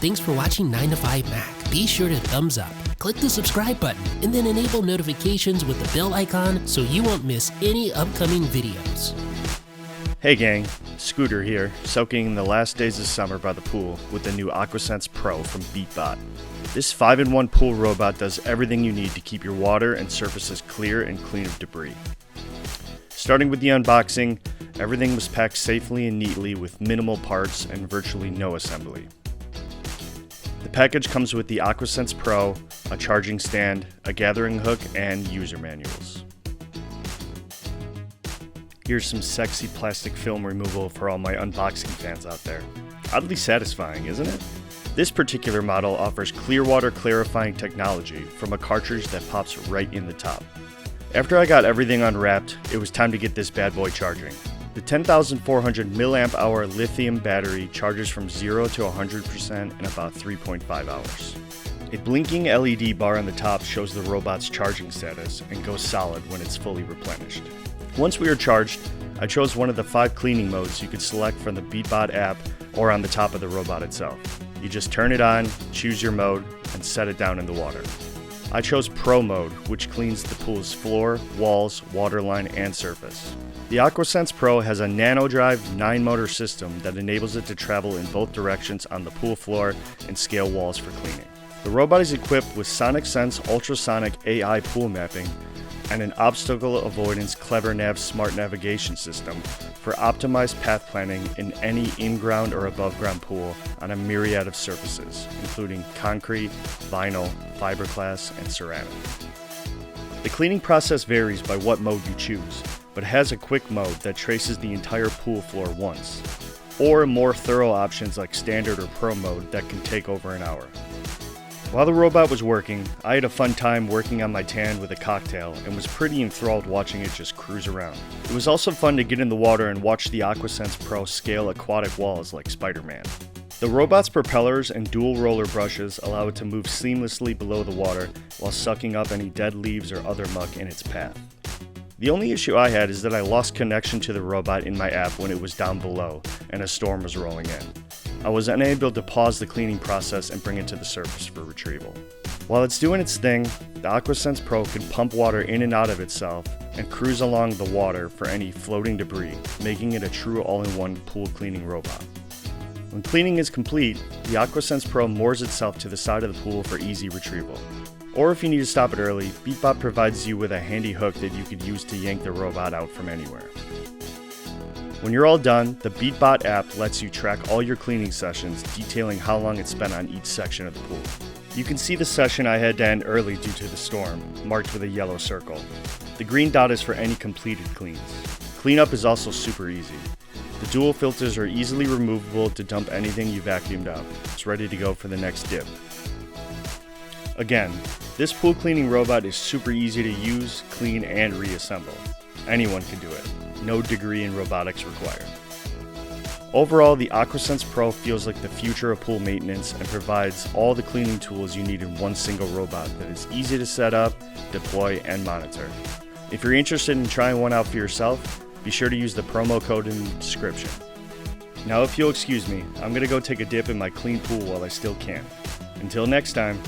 thanks for watching 9 to 5 Mac. Be sure to thumbs up, click the subscribe button, and then enable notifications with the bell icon so you won't miss any upcoming videos. Hey gang, Scooter here, soaking in the last days of summer by the pool with the new Aquasense Pro from Beatbot. This 5-in-1 pool robot does everything you need to keep your water and surfaces clear and clean of debris. Starting with the unboxing, everything was packed safely and neatly with minimal parts and virtually no assembly. The package comes with the Aquasense Pro, a charging stand, a gathering hook, and user manuals. Here's some sexy plastic film removal for all my unboxing fans out there. Oddly satisfying, isn't it? This particular model offers clear water clarifying technology from a cartridge that pops right in the top. After I got everything unwrapped, it was time to get this bad boy charging. The 10,400 mAh lithium battery charges from 0 to 100% in about 3.5 hours. A blinking LED bar on the top shows the robot's charging status and goes solid when it's fully replenished. Once we are charged, I chose one of the 5 cleaning modes you could select from the Beatbot app or on the top of the robot itself. You just turn it on, choose your mode, and set it down in the water. I chose Pro mode, which cleans the pool's floor, walls, waterline, and surface. The Aquasense Pro has a NanoDrive 9-motor system that enables it to travel in both directions on the pool floor and scale walls for cleaning. The robot is equipped with SonicSense ultrasonic AI pool mapping and an obstacle avoidance Clever Nav smart navigation system for optimized path planning in any in-ground or above-ground pool on a myriad of surfaces, including concrete, vinyl, fiberglass, and ceramic. The cleaning process varies by what mode you choose, but has a quick mode that traces the entire pool floor once, or more thorough options like Standard or Pro mode that can take over an hour. While the robot was working, I had a fun time working on my tan with a cocktail and was pretty enthralled watching it just cruise around. It was also fun to get in the water and watch the Aquasense Pro scale aquatic walls like Spider-Man. The robot's propellers and dual roller brushes allow it to move seamlessly below the water while sucking up any dead leaves or other muck in its path. The only issue I had is that I lost connection to the robot in my app when it was down below and a storm was rolling in. I was unable to pause the cleaning process and bring it to the surface for retrieval. While it's doing its thing, the Aquasense Pro can pump water in and out of itself and cruise along the water for any floating debris, making it a true all-in-one pool cleaning robot. When cleaning is complete, the Aquasense Pro moors itself to the side of the pool for easy retrieval. Or if you need to stop it early, Beatbot provides you with a handy hook that you could use to yank the robot out from anywhere. When you're all done, the Beatbot app lets you track all your cleaning sessions, detailing how long it's spent on each section of the pool. You can see the session I had to end early due to the storm, marked with a yellow circle. The green dot is for any completed cleans. Cleanup is also super easy. The dual filters are easily removable to dump anything you vacuumed up. It's ready to go for the next dip. Again, this pool cleaning robot is super easy to use, clean, and reassemble. Anyone can do it. No degree in robotics required. Overall, the Aquasense Pro feels like the future of pool maintenance and provides all the cleaning tools you need in one single robot that is easy to set up, deploy, and monitor. If you're interested in trying one out for yourself, be sure to use the promo code in the description. Now if you'll excuse me, I'm gonna go take a dip in my clean pool while I still can. Until next time.